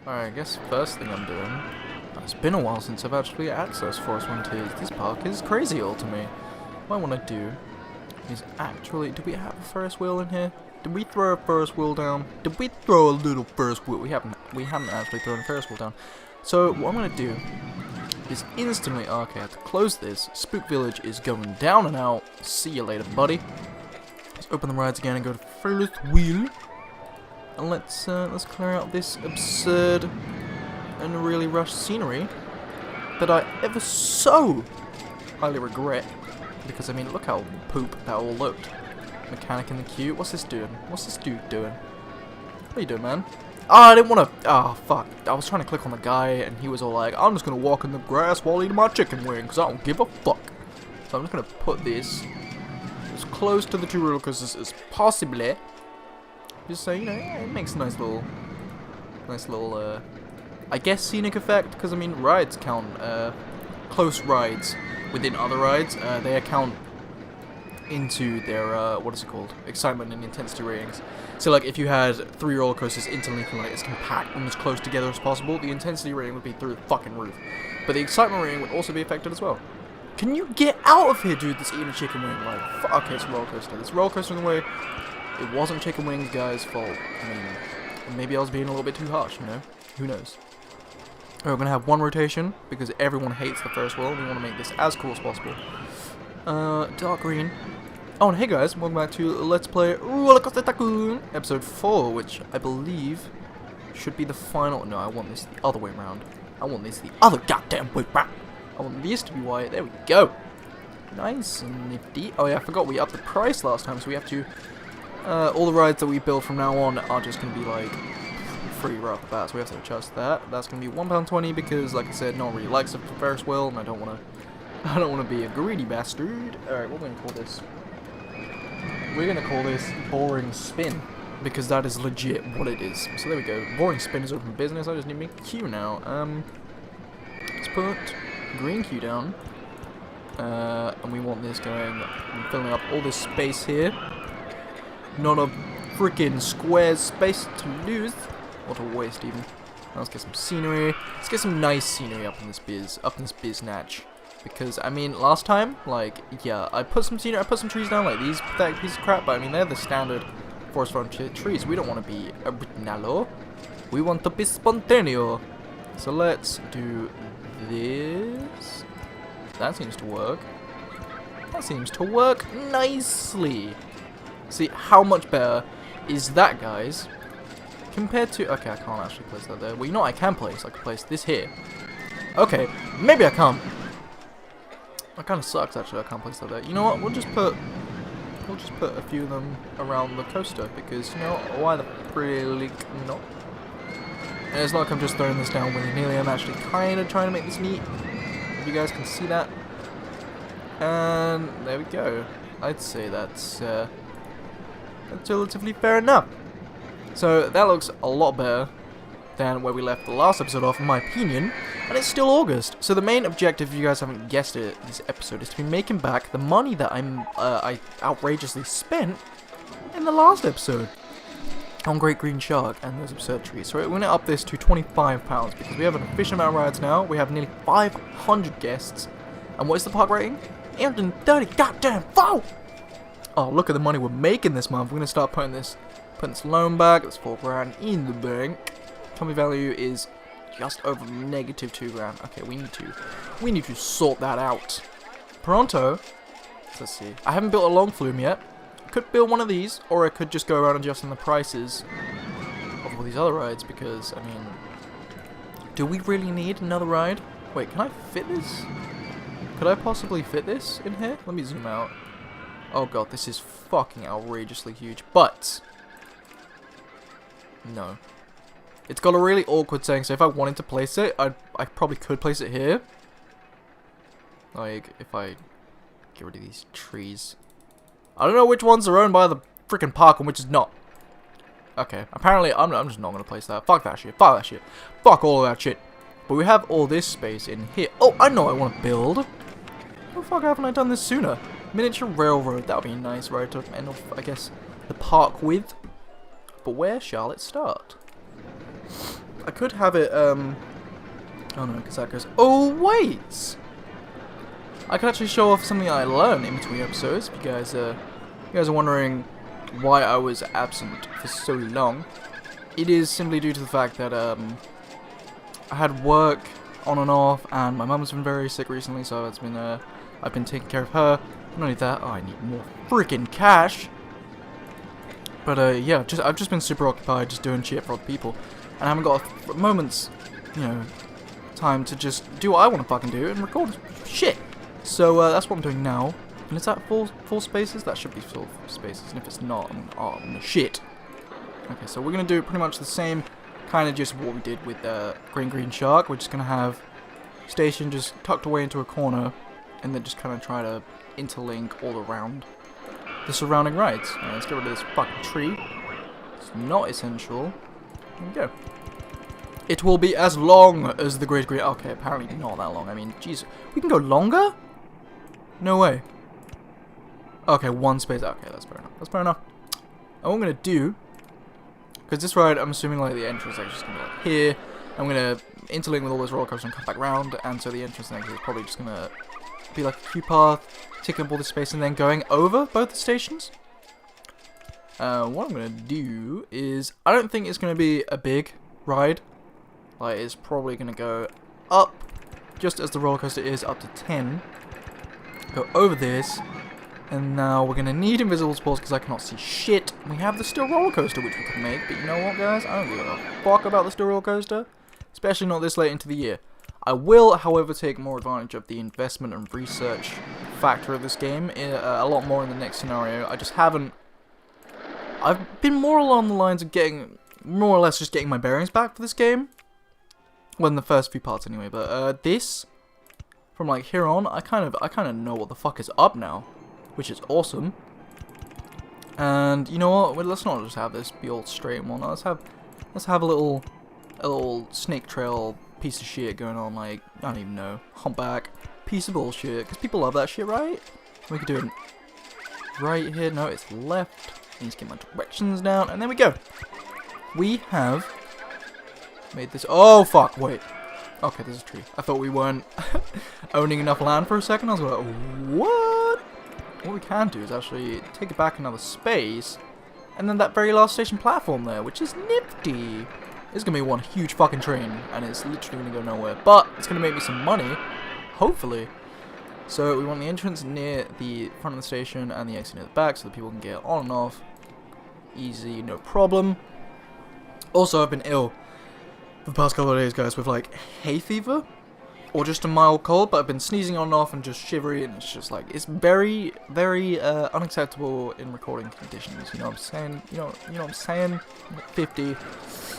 Alright, I guess first thing I'm doing, it's been a while since I've actually accessed Forest Frontiers. This park is crazy all to me. What I want to do is actually, do we have a Ferris wheel in here? Did we throw a Ferris wheel down? Did we throw a little Ferris wheel? We haven't actually thrown a Ferris wheel down. So what I'm going to do is instantly, okay, I have to close this. Spook Village is going down and out. See you later, buddy. Let's open the rides again and go to Ferris wheel. And let's clear out this absurd and really rushed scenery that I ever so highly regret. Because I mean, look how poop that all looked. Mechanic in the queue. What's this doing? What's this dude doing? What are you doing, man? Oh, I didn't want to. Oh, fuck. I was trying to click on the guy, and he was all like, "I'm just gonna walk in the grass while eating my chicken wing, because I don't give a fuck." So I'm just gonna put this as close to the two roller coasters as possibly. Just so you know, yeah, it makes a nice little, I guess scenic effect. Because I mean, rides count, close rides within other rides, they account into their what is it called? Excitement and intensity ratings. So like, if you had 3 roller coasters interlinking like as compact and as close together as possible, the intensity rating would be through the fucking roof. But the excitement rating would also be affected as well. Can you get out of here, dude? That's eating a chicken wing. Like, okay, it's a roller coaster. There's a roller coaster in the way. It wasn't chicken wings guy's fault. I mean, maybe I was being a little bit too harsh, you know? Who knows? We're going to have one rotation, because everyone hates the first wheel. We want to make this as cool as possible. Dark green. Oh, and hey guys, welcome back to Let's Play Roller Coaster Tycoon, episode 4, which I believe should be the final. No, I want this the other way around. I want this the other goddamn way around. I want these to be white. There we go. Nice and nifty. Oh yeah, I forgot we upped the price last time, so we have to... all the rides that we build from now on are just going to be like free right off the bat, so we have to adjust that. That's going to be £1.20 because, like I said, no one really likes a Ferris wheel, and I don't want to be a greedy bastard. Alright, what are we going to call this? We're going to call this Boring Spin, because that is legit what it is. So there we go. Boring Spin is open for business. I just need to make a queue now. Let's put green queue down. And we want this going, filling up all this space here. Not a freaking square space to lose. Or to waste even. Now let's get some scenery. Let's get some nice scenery up in this biznatch. Because, I mean, last time, like, yeah, I put some scenery, I put some trees down, like these pathetic pieces of crap, but I mean, they're the standard Forest Frontier trees. We don't want to be originalo. We want to be spontaneo. So let's do this. That seems to work. That seems to work nicely. See, how much better is that, guys, compared to... Okay, I can't actually place that there. Well, you know what I can place? I can place this here. Okay, maybe I can't. That kind of sucks, actually. I can't place that there. You know what? We'll just put a few of them around the coaster, because, you know, why the freak not? And it's not like I'm just throwing this down willy-nilly. I'm actually kind of trying to make this neat. If you guys can see that. And there we go. I'd say that's relatively fair enough. So that looks a lot better than where we left the last episode off, in my opinion. And it's still August. So the main objective, if you guys haven't guessed it, this episode is to be making back the money that I outrageously spent in the last episode on Great Green Shark and those absurd trees. So we're going to up this to £25 because we have an efficient amount of rides now. We have nearly 500 guests. And what is the park rating? 830 goddamn foul! Oh, look at the money we're making this month. We're going to start putting this loan back. That's $4 grand in the bank. Company value is just over -2 grand. Okay, we need to sort that out. Pronto. Let's see. I haven't built a long flume yet. Could build one of these, or I could just go around adjusting the prices of all these other rides, because, I mean, do we really need another ride? Wait, can I fit this? Could I possibly fit this in here? Let me zoom out. Oh god, this is fucking outrageously huge, but no. It's got a really awkward saying, so if I wanted to place it, I probably could place it here. Like, if I get rid of these trees. I don't know which ones are owned by the freaking park and which is not. Okay, apparently I'm just not going to place that. Fuck that shit. Fuck that shit. Fuck all of that shit. But we have all this space in here. Oh, I know I want to build. How the fuck haven't I done this sooner? Miniature railroad. That would be nice, right? To end off, I guess, the park with. But where shall it start? I could have it, oh no, because that goes... Oh, wait! I could actually show off something I learned in between episodes. If you guys are wondering why I was absent for so long, it is simply due to the fact that, I had work on and off, and my mum's been very sick recently, so it's been, I've been taking care of her. Not only that, oh, I need more freaking cash. But, yeah, I've just been super occupied just doing shit for other people. And I haven't got a moment's, time to just do what I want to fucking do and record shit. So, that's what I'm doing now. And is that full spaces? That should be full spaces. And if it's not, I'm shit. Okay, so we're going to do pretty much the same kind of just what we did with Green Shark. We're just going to have station just tucked away into a corner. And then just kind of try to interlink all around the surrounding rides. Let's get rid of this fucking tree. It's not essential. There we go. It will be as long as the Great Green... Okay, apparently not that long. I mean, jeez. We can go longer? No way. Okay, one space. Okay, that's fair enough. That's fair enough. And what I'm going to do... Because this ride, I'm assuming like the entrance is just going to be like here. I'm going to interlink with all those roller coasters and come back around. And so the entrance and exit is probably just going to be like a queue path, taking up all this space and then going over both the stations. What I'm going to do is, I don't think it's going to be a big ride. Like, it's probably going to go up, just as the roller coaster is, up to 10. Go over this, and now we're going to need invisible supports because I cannot see shit. We have the steel roller coaster, which we can make, but you know what, guys? I don't give a fuck about the steel roller coaster, especially not this late into the year. I will, however, take more advantage of the investment and research factor of this game a lot more in the next scenario. I just haven't... I've been more along the lines of getting, more or less just getting my bearings back for this game. Well, in the first few parts anyway, but this, from like here on, I kind of know what the fuck is up now, which is awesome. And you know what? Well, let's not just have this be all straight and whatnot. Let's have a little snake trail piece of shit going on, like, I don't even know, humpback piece of bullshit, because people love that shit, right? We could do it right here. No, it's left. I need to get my directions down, and there we go. We have made this. Oh fuck! Wait. Okay, there's a tree. I thought we weren't owning enough land for a second. I was like, what? What we can do is actually take it back another space, and then that very last station platform there, which is nifty. It's gonna be one huge fucking train, and it's literally gonna go nowhere. But it's gonna make me some money, hopefully. So we want the entrance near the front of the station and the exit near the back, so that people can get on and off. Easy, no problem. Also, I've been ill for the past couple of days, guys, with like hay fever, or just a mild cold. But I've been sneezing on and off and just shivery, and it's just like, it's very, very unacceptable in recording conditions. You know what I'm saying? You know what I'm saying? 50.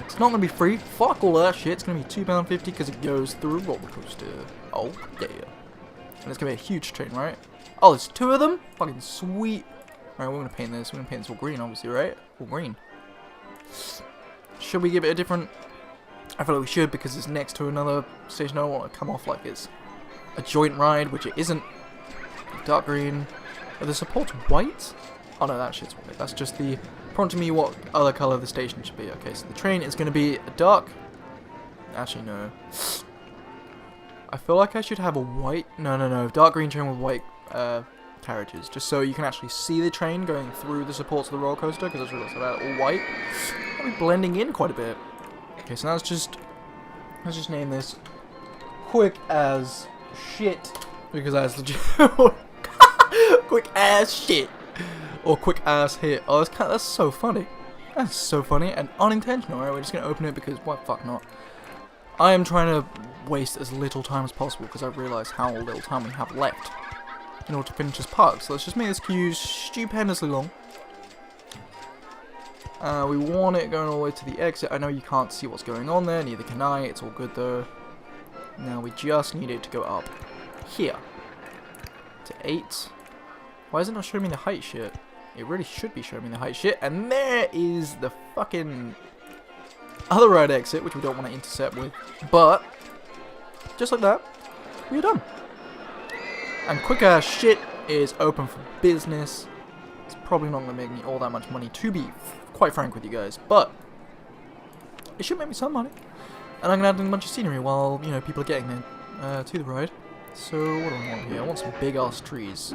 It's not gonna be free. Fuck all that shit. It's gonna be £2.50 because it goes through a roller coaster. Oh yeah. And it's gonna be a huge train, right? Oh, there's two of them. Fucking sweet. All right, we're gonna paint this. We're gonna paint this all green, obviously, right? All green. Should we give it a different? I feel like we should because it's next to another station. I don't want to come off like it's a joint ride, which it isn't. Dark green. Are the supports white? Oh no, that shit's white. That's just the prompting me what other color the station should be. Okay, so the train is going to be a dark. Actually, no. I feel like I should have a white. No. Dark green train with white carriages, just so you can actually see the train going through the supports of the roller coaster. Because I realized that all white. I'll be blending in quite a bit. Okay, so now let's just name this quick as shit because that's legit. Quick as shit or quick ass hit. Oh, that's so funny. That's so funny and unintentional. Right, we're just gonna open it because why the fuck not? I am trying to waste as little time as possible because I've realized how little time we have left in order to finish this park. So let's just make this queue stupendously long. We want it going all the way to the exit. I know you can't see what's going on there, neither can I. It's all good though. Now we just need it to go up here to 8. Why is it not showing me the height shit? It really should be showing me the height shit. And there is the fucking other ride exit, which we don't want to intercept with. But just like that, we're done. And quick ass shit is open for business. It's probably not going to make me all that much money, to be quite frank with you guys, but it should make me some money. And I'm gonna add in a bunch of scenery while, you know, people are getting there to the ride. So what do I want here? I want some big ass trees.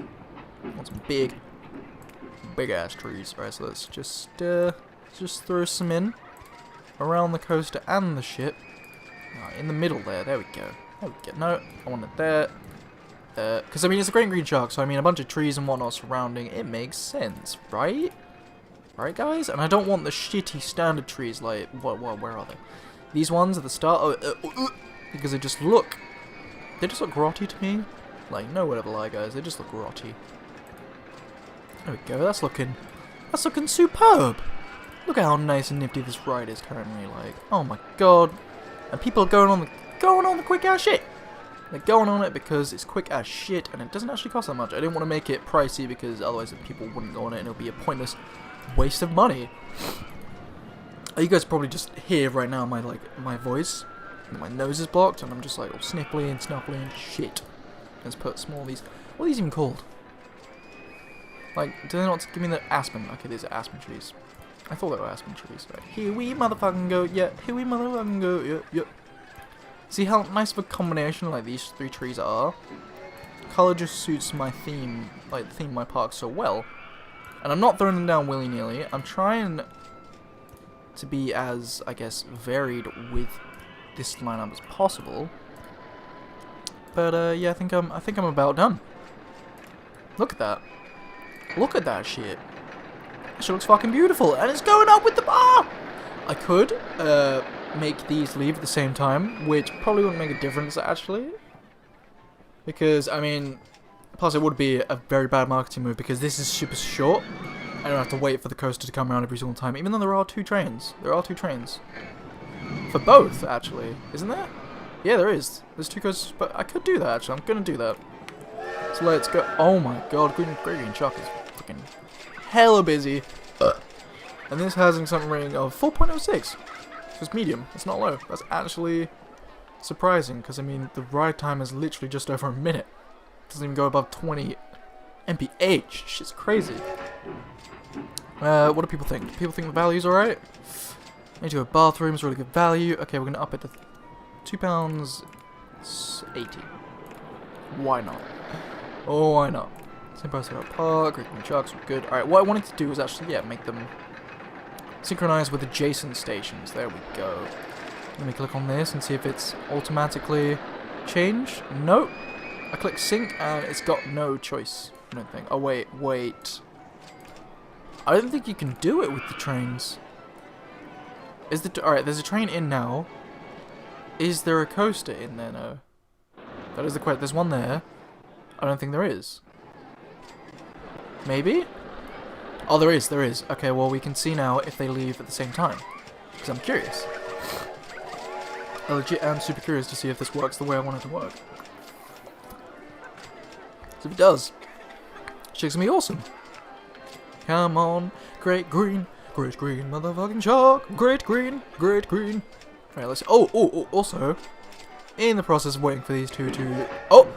I want some big ass trees. Right, so let's just throw some in around the coaster and the ship. In the middle there. There we go. There we go. No, I want it there. Because I mean, it's a great green shark, so I mean, a bunch of trees and whatnot surrounding. It makes sense, right? Right, guys? And I don't want the shitty standard trees like where are they? These ones at the start. Because they just look grotty to me. Like, no word of a lie, guys. They just look grotty. There we go. That's looking superb. Look at how nice and nifty this ride is currently. Like, oh my god. And people are going on the quick ass shit. They're going on it because it's quick as shit and it doesn't actually cost that much. I didn't want to make it pricey because otherwise people wouldn't go on it and it would be a pointless waste of money. You guys probably just hear right now my voice. My nose is blocked and I'm just like all snipply and snuffly and shit. Let's put some more of these. What are these even called? Like, do they not give me the aspen? Okay, these are aspen trees. I thought they were aspen trees. Right. Here we motherfucking go. Yeah, here we motherfucking go. Yep, yep. See how nice of a combination like these three trees are? Color just suits my theme, like the theme of my park so well. And I'm not throwing them down willy-nilly. I'm trying to be as, I guess, varied with this lineup as possible. But yeah, I think I'm about done. Look at that. Look at that shit. That shit looks fucking beautiful, and it's going up with the bar. I could make these leave at the same time, which probably wouldn't make a difference actually, because I mean, plus it would be a very bad marketing move because this is super short. I don't have to wait for the coaster to come around every single time, even though there are two trains. There are two trains for both, actually, isn't there? Yeah, there is. There's two coasters, but I could do that actually. I'm gonna do that. So let's go. Oh my god, Great Green Shark is freaking hella busy. And this has something rating of 4.06. It's medium. It's not low. That's actually surprising because I mean the ride time is literally just over a minute. It doesn't even go above 20 mph. Shit's crazy. What do people think? Do people think the value's alright? Need to go bathrooms, really good value. Okay, we're gonna up it to £2.80. Why not? Oh, why not? Same price at our park. Great Green Sharks were good. Alright, what I wanted to do was actually make them synchronize with adjacent stations. There we go. Let me click on this and see if it's automatically changed. Nope. I click sync and it's got no choice. I don't think. Oh wait. I don't think you can do it with the trains. Alright, there's a train in now. Is there a coaster in there? No. That is the question. There's one there. I don't think there is. Maybe? Oh, there is. Okay, well, we can see now if they leave at the same time. Because I'm curious. I legit am super curious to see if this works the way I want it to work. So if it does, it's gonna be awesome. Come on, great green motherfucking shark, great green. Right, let's. Oh, also, in the process of waiting for these two to. Oh,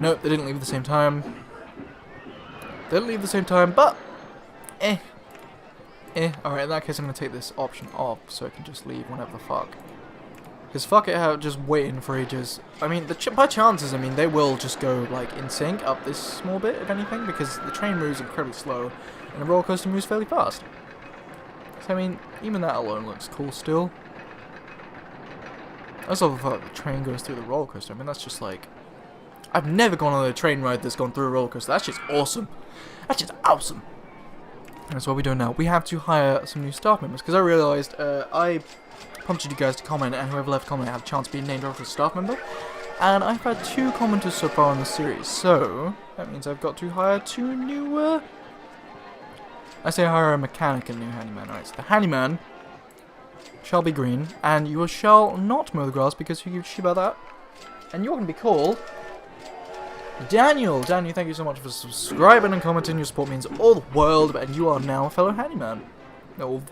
no, they didn't leave at the same time. But Alright, in that case, I'm gonna take this option off so it can just leave whenever the fuck. Because fuck it, just waiting for ages. I mean, by chances, I mean, they will just go, like, in sync up this small bit, if anything, because the train moves incredibly slow, and the roller coaster moves fairly fast. So, I mean, even that alone looks cool still. I also love the fact that the train goes through the roller coaster. I mean, that's just, like... I've never gone on a train ride that's gone through a roller coaster. That's just awesome. That's just awesome. And that's what we're doing now. We have to hire some new staff members, because I realised, I prompted you guys to comment, and whoever left a comment had a chance of being named after a staff member. And I've had 2 commenters so far in the series, so that means I've got to hire 2 new, I say hire a mechanic and a new handyman. Alright, so the handyman shall be green, and you shall not mow the grass, because who gives a shit about that? And you're going to be called Daniel. Daniel, thank you so much for subscribing and commenting. Your support means all the world, and you are now a fellow handyman. That'll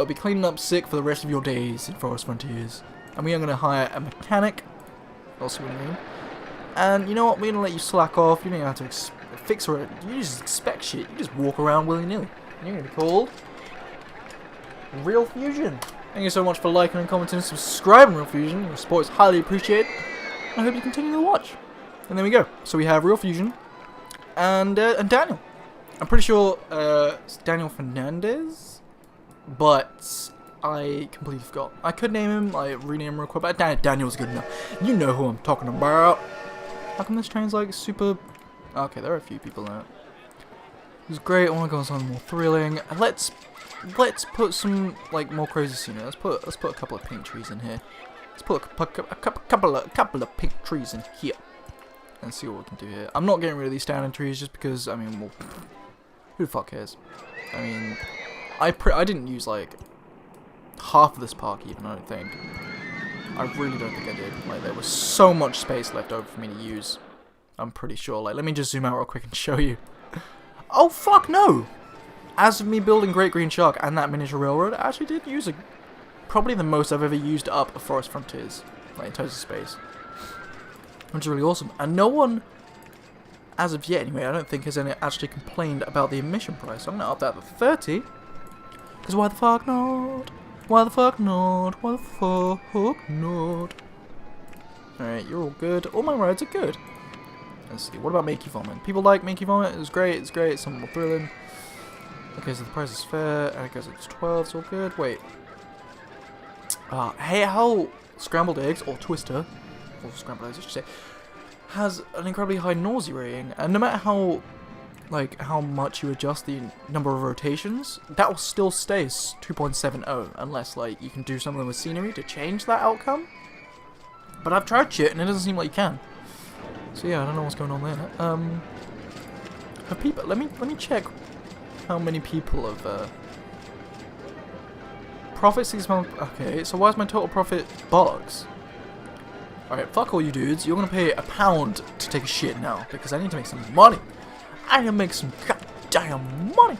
be cleaning up sick for the rest of your days in Forest Frontiers. And we are going to hire a mechanic. Also what I mean. And you know what? We're going to let you slack off. You don't have to fix it. You just expect shit. You just walk around willy-nilly. And you're going to be called Real Fusion. Thank you so much for liking and commenting and subscribing, Real Fusion. Your support is highly appreciated. I hope you continue to watch. And there we go. So we have Real Fusion and Daniel. I'm pretty sure it's Daniel Fernandez, but I completely forgot. I could name him, like rename him real quick, but Daniel's good enough. You know who I'm talking about. How come this train's like super... Okay, there are a few people in it. It's great. I want to go on something more thrilling. Let's put some like more crazy scenery. Let's put a couple of pink trees in here. Let's put a couple of pink trees in here. And see what we can do here. I'm not getting rid of these standing trees just because, I mean, well, who the fuck cares? I mean, I didn't use like half of this park even, I don't think. I really don't think I did. Like, there was so much space left over for me to use. I'm pretty sure. Like, let me just zoom out real quick and show you. Oh, fuck no! As of me building Great Green Shark and that miniature railroad, I actually did use probably the most I've ever used up a Forest Frontiers, like in terms of space. Which is really awesome. And no one, as of yet anyway, I don't think has actually complained about the admission price. I'm going to up that to 30. Because why the fuck not? Why the fuck not? Why the fuck not? Alright, you're all good. All my rides are good. Let's see, what about Make You Vomit? People like Make You Vomit, it's great, it's something more thrilling. Okay, so the price is fair, and I guess it's 12, it's all good. Wait. Hey, how Scrambled Eggs, or Twister, or Scrambled Eggs I should say, has an incredibly high nausea rating, and no matter how much you adjust the number of rotations, that will still stay 2.70, unless like you can do something with scenery to change that outcome. But I've tried shit, and it doesn't seem like you can. So yeah, I don't know what's going on there. Have people? Let me check how many people have profit 6 months. Okay, so why is my total profit bollocks? All right, fuck all you dudes. You're gonna pay £1 to take a shit now because I need to make some money. I need to make some goddamn money.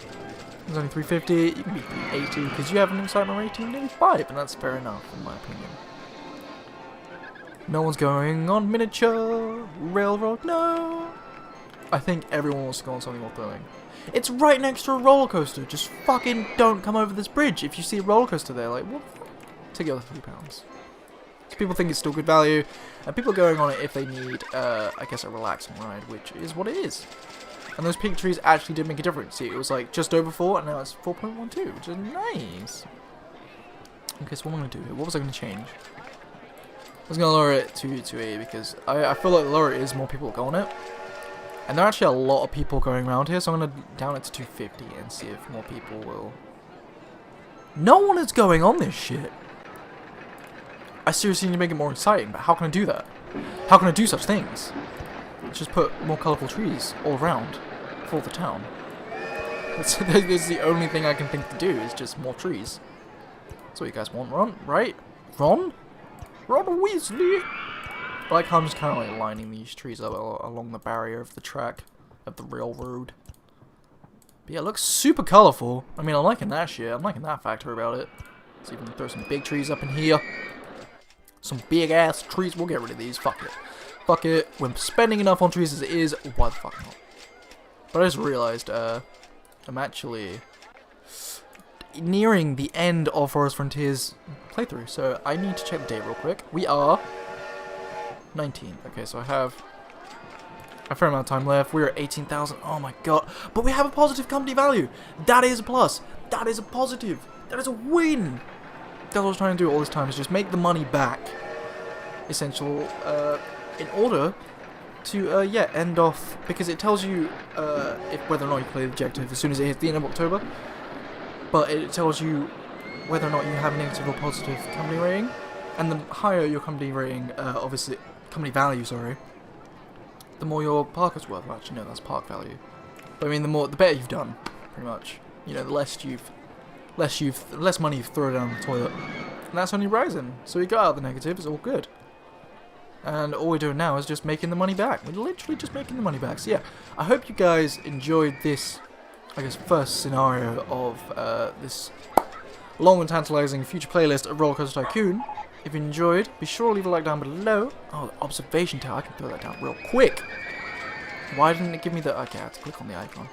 It's only 350. You can be 380 because you have an excitement rating of nearly 5, and that's fair enough in my opinion. No one's going on miniature railroad, no. I think everyone wants to go on something more thrilling. It's right next to a roller coaster. Just fucking don't come over this bridge if you see a roller coaster there. Like, what the fuck? Take the other £3. So people think it's still good value, and people are going on it if they need, I guess, a relaxing ride, which is what it is. And those pink trees actually did make a difference. See, it was like just over 4, and now it's 4.12, which is nice. Okay, so what am I going to do here? What was I going to change? I was going to lower it to 280 because I feel like the lower it is, more people go on it. And there are actually a lot of people going around here, so I'm going to down it to 250 and see if more people will. No one is going on this shit. I seriously need to make it more exciting, but how can I do that? How can I do such things? Just put more colourful trees all around for the town. This is the only thing I can think to do, is just more trees. That's what you guys want, Ron, right? Ron Weasley! I like how I'm just kind of like lining these trees up along the barrier of the track, of the railroad. But yeah, it looks super colourful. I mean, I'm liking that shit. I'm liking that factor about it. So you can throw some big trees up in here. Some big ass trees. We'll get rid of these. Fuck it. Fuck it. We're spending enough on trees as it is. Why the fuck not? But I just realised, I'm actually nearing the end of Forest Frontiers playthrough, so I need to check the date real quick. We are 19. Okay, so I have a fair amount of time left. We're at 18,000. Oh my god. But we have a positive company value. That is a plus. That is a positive. That is a win. That's what I was trying to do all this time, is just make the money back. Essential, in order to, yeah, end off, because it tells you, whether or not you play the objective as soon as it hits the end of October. But it tells you whether or not you have a negative or positive company rating. And the higher your company rating, obviously, company value, sorry, the more your park is worth. Well, actually, no, that's park value. But I mean, the better you've done, pretty much. You know, the less money you've thrown down the toilet. And that's only rising. So we got out the negative, it's all good. And all we're doing now is just making the money back. We're literally just making the money back. So yeah, I hope you guys enjoyed this, I guess, first scenario of this long and tantalizing future playlist of Roller Coaster Tycoon. If you enjoyed, be sure to leave a like down below. Oh, the observation tower, I can throw that down real quick. Why didn't it give me the... Okay, I have to click on the icon.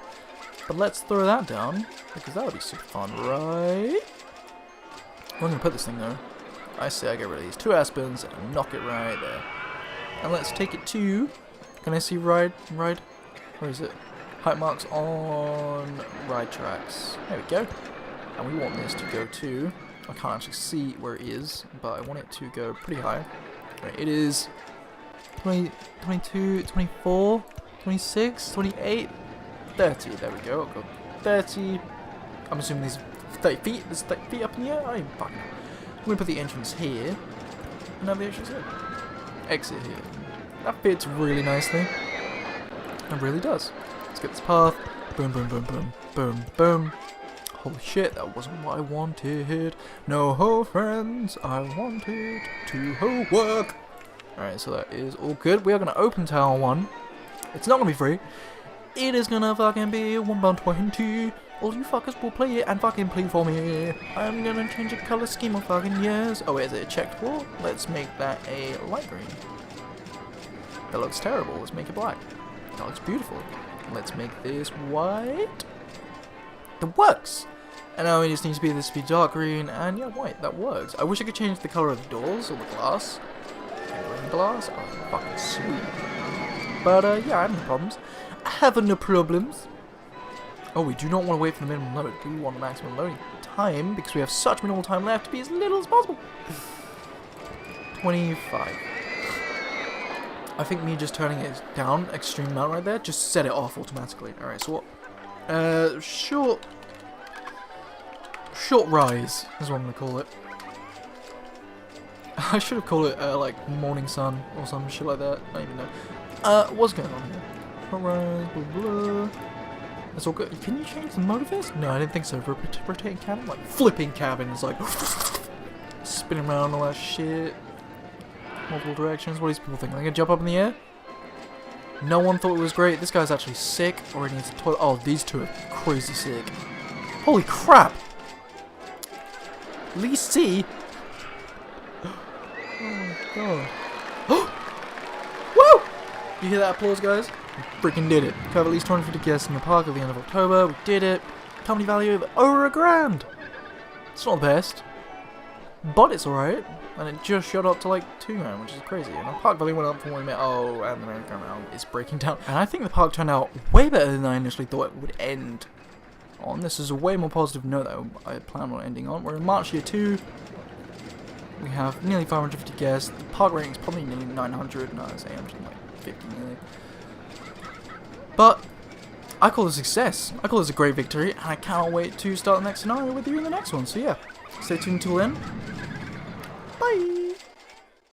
But let's throw that down, because that would be super fun, right? I'm gonna put this thing though. I say I get rid of these 2 aspens and knock it right there. And let's take it to. Can I see ride? Where is it? Height marks on ride tracks. There we go. And we want this to go to. I can't actually see where it is, but I want it to go pretty high. Right, it is 20, 22, 24, 26, 28, 30. There we go. I'll go 30. I'm assuming these 30 feet. There's 30 feet up in the air. I don't fucking know. I'm going to put the entrance here. And have the entrance here. Exit here. That fits really nicely. It really does. Let's get this path. Boom, boom, boom, boom, boom, boom. Holy shit, that wasn't what I wanted. No ho, friends. I wanted to ho work. Alright, so that is all good. We are going to open Tower 1. It's not going to be free. It is going to fucking be £1.20. All you fuckers will play it and fucking play for me. I'm going to change the colour scheme of fucking yes. Oh, wait, is it a checked wall? Let's make that a light green. That looks terrible. Let's make it black. That looks beautiful. Let's make this white. That works! And now it just needs to be this to be dark green, and yeah, white. That works. I wish I could change the colour of the doors or the glass. Green glass? Oh, fucking sweet. But yeah, I have no problems. I have no problems. Oh, we do not want to wait for the minimum load. We want the maximum loading time, because we have such minimal time left to be as little as possible. 25. I think me just turning it down extreme amount right there just set it off automatically. Alright, so what? Short rise is what I'm gonna call it. I should have called it like morning sun or some shit like that. I don't even know. What's going on here? Short rise, blah blah. That's all good. Can you change the mode of this? No, I didn't think so. Rotating cabin, like flipping cabin is like spinning around all that shit. Multiple directions. What do these people think? Are they gonna jump up in the air? No one thought it was great. This guy's actually sick, or he needs a toilet. Oh, these two are crazy sick. Holy crap! Lee C. Oh my god. Woo! You hear that applause, guys? We freaking did it. Cover at least 250 guests in the park at the end of October. We did it. Company value of over $1,000. It's not the best, but it's alright. And it just shot up to like $2,000, which is crazy. And the park value went up from 1 minute. Oh, and the merry-go-round is breaking down. And I think the park turned out way better than I initially thought it would end on. This is a way more positive note that I planned on ending on. We're in March year 2. We have nearly 550 guests. The park rating is probably nearly 900. No, it's 850 nearly. But I call it a success. I call this a great victory, and I cannot wait to start the next scenario with you in the next one. So yeah, stay tuned until then. Bye!